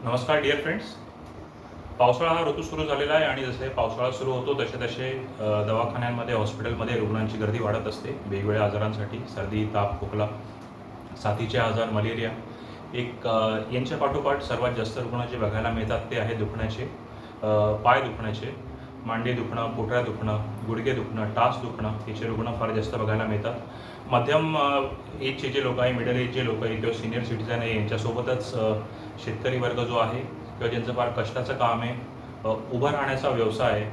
नमस्कार dear friends. पावसाळा हा ऋतू सुरू झालेला आहे आणि जसे पावसाळा सुरू होतो तसे तसे दवाखान्यांमध्ये हॉस्पिटलमध्ये रुग्णांची गर्दी वाढत असते वेगवेगळ्या आजारांसाठी. सर्दी, ताप, खोकला, साथीचे आजार, मलेरिया यांच्या पाठोपाठ सर्वात जास्त रुग्ण जे बघायला मिळतात ते आहे दुखण्याचे. पाय दुखण्याचे, मांडी दुखणं, पोटऱ्या दुखणं, गुडघे दुखणं, टाच दुखणं याचे रुग्ण फार जास्त बघायला मिळतात. मध्यम एजचे जे लोक आहे, मिडल एज जे लोक आहे किंवा सिनियर सिटीजन आहे यांच्यासोबतच शेतकरी वर्ग जो आहे किंवा ज्यांचं फार कष्टाचं काम आहे, उभं राहण्याचा व्यवसाय आहे,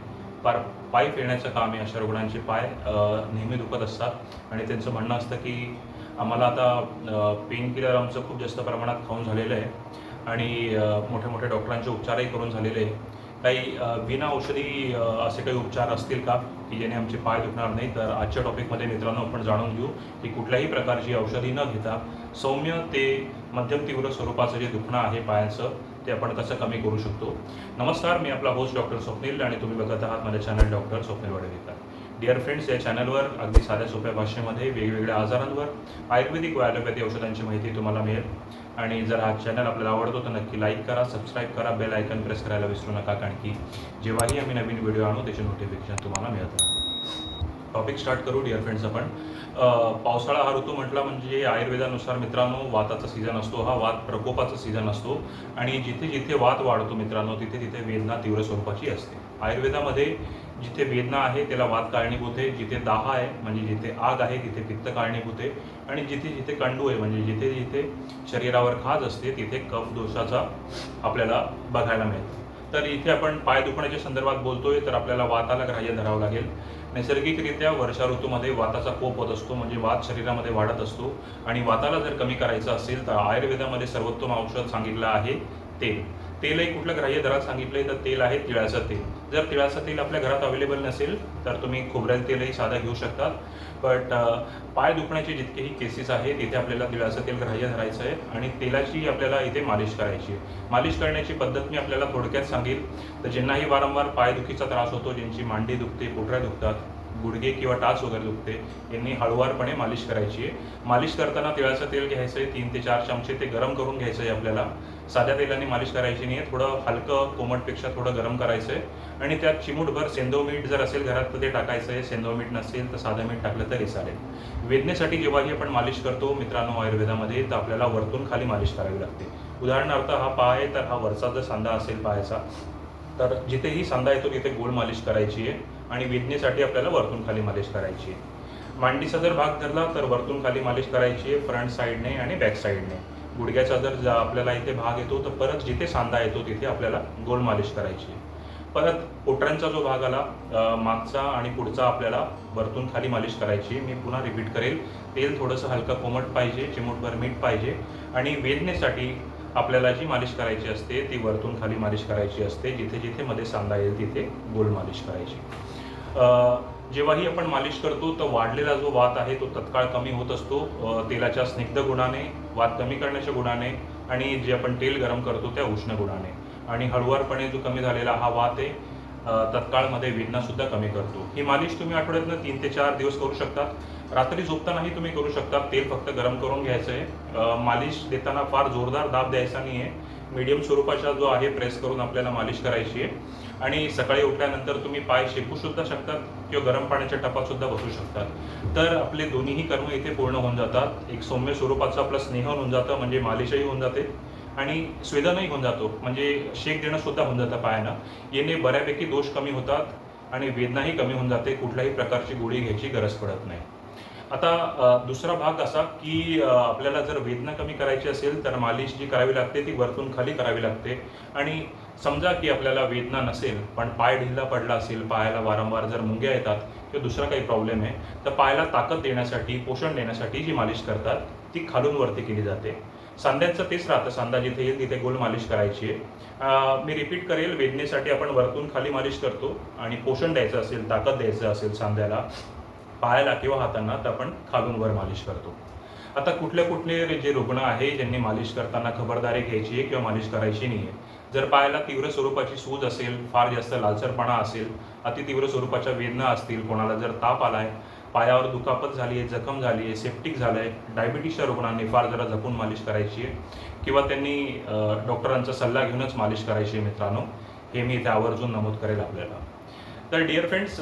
फार पाय फिरण्याचं काम आहे, अशा रुग्णांचे पाय नेहमी दुखत असतात आणि त्यांचं म्हणणं असतं की आम्हाला आता पेन किलर आमचं खूप जास्त प्रमाणात खाऊन झालेलं आहे आणि मोठ्या मोठ्या डॉक्टरांचे उपचारही करून झालेले आहे. काही बिना औषधी असे काही उपचार असतील का की ज्याने आमचे पाय दुखणार नाही? तर आजच्या टॉपिकमध्ये मित्रांनो आपण जाणून घेऊ की कुठल्याही प्रकारची औषधी न घेता सौम्य ते मध्यम तीव्र स्वरूपाचं जे दुखणं आहे पायांचं ते आपण कसं कमी करू शकतो. नमस्कार, मी आपला होस्ट डॉक्टर स्वप्नील आणि तुम्ही बघत आहात माझ्या channel doctor Swapnil Wadgekar. Dear friends, या चॅनलवर अगदी साध्या सोप्या भाषेमध्ये वेगवेगळ्या आजारांवर आयुर्वेदिक व ॲलोपॅथी औषधांची माहिती तुम्हाला मिळेल. आणि जर हा चॅनल आपल्याला आवडतो तर नक्की लाईक करा, सबस्क्राईब करा, बेल आयकन प्रेस करायला विसरू नका, कारण की जेव्हाही आम्ही नवीन व्हिडिओ आणू त्याचे नोटिफिकेशन तुम्हाला मिळत राहते. टॉपिक स्टार्ट करू डिअर फ्रेंड्स. आपण पावसाळा हा ऋतू म्हटला म्हणजे आयुर्वेदानुसार मित्रांनो वाताचा सीझन असतो. हा वात प्रकोपाचा सीझन असतो आणि जिथे जिथे वात वाढतो मित्रांनो तिथे तिथे वेदना तीव्र स्वरूपाची असते. आयुर्वेदामध्ये जिथे वेदना आहे त्याला वात कारणीभूत आहे, जिथे दाह आहे म्हणजे जिथे आग आहे तिथे पित्त कारणीभूत आहे आणि जिथे जिथे कंडू आहे म्हणजे जिथे जिथे शरीरावर खाज असते तिथे कफ दोषाचा आपल्याला बघायला मिळतो. तर इथे आपण पाय दुखण्याच्या संदर्भात बोलतोय तर आपल्याला वाताला ग्राह्य धरावं लागेल. नैसर्गिकरित्या वर्षा ऋतूमध्ये वाताचा कोप होत असतो म्हणजे वात शरीरामध्ये वाढत असतो आणि वाताला जर कमी करायचं असेल तर आयुर्वेदामध्ये सर्वोत्तम औषध सांगितलं आहे तेल. तेलही कुठलं ग्राह्य दरात सांगितलंय तर तेल आहे तिळाचं तेल. जर तिळाचं तेल आपल्या घरात अवेलेबल नसेल तर तुम्ही खोबरेल तेलही साधं घेऊ शकतात. बट पाय दुखण्याचे जितकेही केसेस आहेत तिथे आपल्याला तिळाचं तेल ग्राह्य धरायचं आहे आणि तेलाची आपल्याला इथे मालिश करायची आहे. मालिश करण्याची पद्धत मी आपल्याला थोडक्यात सांगेल. तर ज्यांनाही वारंवार पायदुखीचा त्रास होतो, ज्यांची मांडी दुखते, पोटऱ्या दुखतात, गुडघे किंवा टाच वगैरे दुखते, यांनी हळुवारपणे मालिश करायची आहे. मालिश करताना तिळाचं तेल घ्यायचं आहे, 3 ते 4 चमचे ते गरम करून घ्यायचं आहे आपल्याला. साध्या तेलाने मालिश करायची नाही आहे, थोडं हलकं कोमटपेक्षा थोडं गरम करायचं आहे आणि त्यात चिमूटभर सेंधव मीठ जर असेल घरात तर ते टाकायचं आहे. सेंधव मीठ नसेल तर साधं मीठ टाकलं तरी चालेल. वेदनेसाठी जेव्हाही आपण मालिश करतो मित्रांनो आयुर्वेदामध्ये तर आपल्याला वरतून खाली मालिश करावी लागते. उदाहरणार्थ हा पाय आहे तर हा वरचा जर सांधा असेल पायाचा तर जिथेही सांधा येतो तिथे गोल मालिश करायची आहे आणि वेदनेसाठी आपल्याला वरतून खाली मालिश करायची आहे. मांडीचा जर भाग धरला तर वरतून खाली मालिश करायची आहे, फ्रंट साईडने आणि बॅक साईडने. गुडघ्याचा जर आपल्याला इथे भाग येतो तर परत जिथे सांधा येतो तिथे आपल्याला गोल मालिश करायची आहे. परत पोटऱ्यांचा जो भाग आला मागचा आणि पुढचा आपल्याला वरतून खाली मालिश करायची आहे. मी पुन्हा रिपीट करेल, तेल थोडंसं हलकं कोमट पाहिजे, चिमूटभर मीठ पाहिजे आणि वेदनेसाठी आपल्याला जी मालिश करायची असते ती वरतून खाली मालिश करायची असते. जिथे जिथे मध्ये सांधा येईल तिथे गोल मालिश करायची. जेव्हाही आपण मालिश करतो तर वाढलेला जो वात आहे तो तत्काळ कमी होत असतो तेलाच्या स्निग्ध गुणाने, वात कमी करण्याच्या गुणाने आणि जे आपण तेल गरम करतो त्या उष्ण गुणाने. आणि हळुवारपणे जो कमी झालेला हा वात आहे तत्काळमध्ये वेदनासुद्धा कमी करतो. ही मालिश तुम्ही आठवड्यातनं 3 ते 4 दिवस करू शकतात. रात्री झोपतानाही तुम्ही करू शकता. तेल फक्त गरम करून घ्यायचं आहे. मालिश देताना फार जोरदार दाब द्यायचा नाही आहे, मीडियम स्वरूपाचा जो आहे प्रेस करून आपल्याला मालिश करायची आहे. आणि सकाळी उठल्यानंतर तुम्ही पाय शेकूसुद्धा शकतात किंवा गरम पाण्याच्या टपातसुद्धा बसू शकतात. तर आपले दोन्हीही कर्म इथे पूर्ण होऊन जातात. एक सौम्य स्वरूपाचं आपलं स्नेहन होऊन जातं म्हणजे मालिशही होऊन जाते आणि स्वेदनही होऊन जातो म्हणजे शेक देणं सुद्धा होऊन जातं पायानं. याने बऱ्यापैकी दोष कमी होतात आणि वेदनाही कमी होऊन जाते. कुठल्याही प्रकारची गोळी घ्यायची गरज पडत नाही. आता दुसरा भाग असा की आपल्याला जर वेदना कमी करायची असेल तर मालिश जी करावी लागते ती वरतून खाली करावी लागते. आणि समजा की आपल्याला वेदना नसेल पण पाय ढिला पडला असेल, पायाला वारंवार जर मुंग्या येतात किंवा दुसरा काही प्रॉब्लेम आहे तर पायाला ताकद देण्यासाठी, पोषण देण्यासाठी जी मालिश करतात ती खालून वरती केली जाते. सांध्यांचं तेच राहतं, सांधा जिथे येईल तिथे गोल मालिश करायची आहे. मी रिपीट करेल, वेदनेसाठी आपण वरतून खाली मालिश करतो आणि पोषण द्यायचं असेल, ताकद द्यायचं असेल सांध्याला, पायाला किंवा हातांना तर आपण खालून वर मालिश करतो. आता कुठले जे रुग्ण आहे ज्यांनी मालिश करताना खबरदारी घ्यायची आहे किंवा मालिश करायची नाही आहे. जर पायाला तीव्र स्वरूपाची सूज असेल, फार जास्त लालसरपणा असेल, अतितीव्र स्वरूपाच्या वेदना असतील, कोणाला जर ताप आलाय, पायावर दुखापत झाली आहे, जखम झाली आहे, सेप्टिक झालं आहे, डायबिटीसच्या रुग्णांनी फार जरा जपून मालिश करायची आहे. किंवा त्यांनी डॉक्टरांचा सल्ला घेऊनच मालिश करायची आहे मित्रांनो, हे मी इथे आवर्जून नमूद करेल आपल्याला. तर डिअर फ्रेंड्स,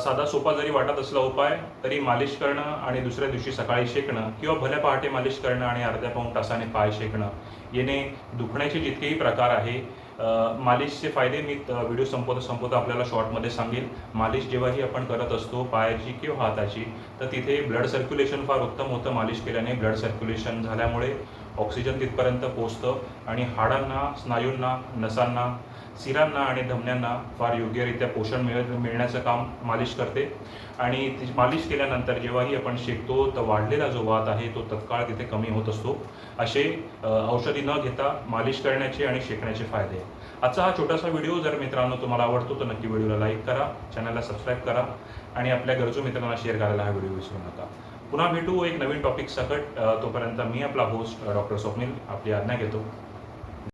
साधा सोपा जरी वाटत असला उपाय तरी मालिश करणं आणि दुसऱ्या दिवशी सकाळी शेकणं किंवा भल्या पहाटे मालिश करणं आणि अर्ध्या पाऊण तासाने पाय शेकणं याने दुखण्याचे जितकेही प्रकार आहे, मालिशचे फायदे मी व्हिडिओ संपवता आपल्याला शॉर्टमध्ये सांगेल. मालिश जेव्हाही आपण करत असतो पायाची किंवा हाताची, तर तिथे ब्लड सर्क्युलेशन फार उत्तम होतं. मालिश केल्याने ब्लड सर्क्युलेशन झाल्यामुळे ऑक्सिजन तिथपर्यंत पोहोचतं आणि हाडांना, स्नायूंना, नसांना, शिरांना आणि धमन्यांना फार योग्यरित्या पोषण मिळण्याचं काम मालिश करते. आणि मालिश केल्यानंतर जेव्हाही आपण शेकतो तर वाढलेला जो वात आहे तो तत्काळ तिथे कमी होत असतो. असे औषधी न घेता मालिश करण्याचे आणि शेकण्याचे फायदे. आजचा हा छोटासा व्हिडिओ जर मित्रांनो तुम्हाला आवडतो तर नक्की व्हिडिओला लाईक करा, चॅनलला सबस्क्राईब करा आणि आपल्या गरजू मित्रांना शेअर करायला हा व्हिडिओ विसरू नका. पुन्हा भेटू एक नवीन टॉपिक सकट. तोपर्यंत मी आपला होस्ट डॉक्टर स्वप्नील आपली आज्ञा घेतो.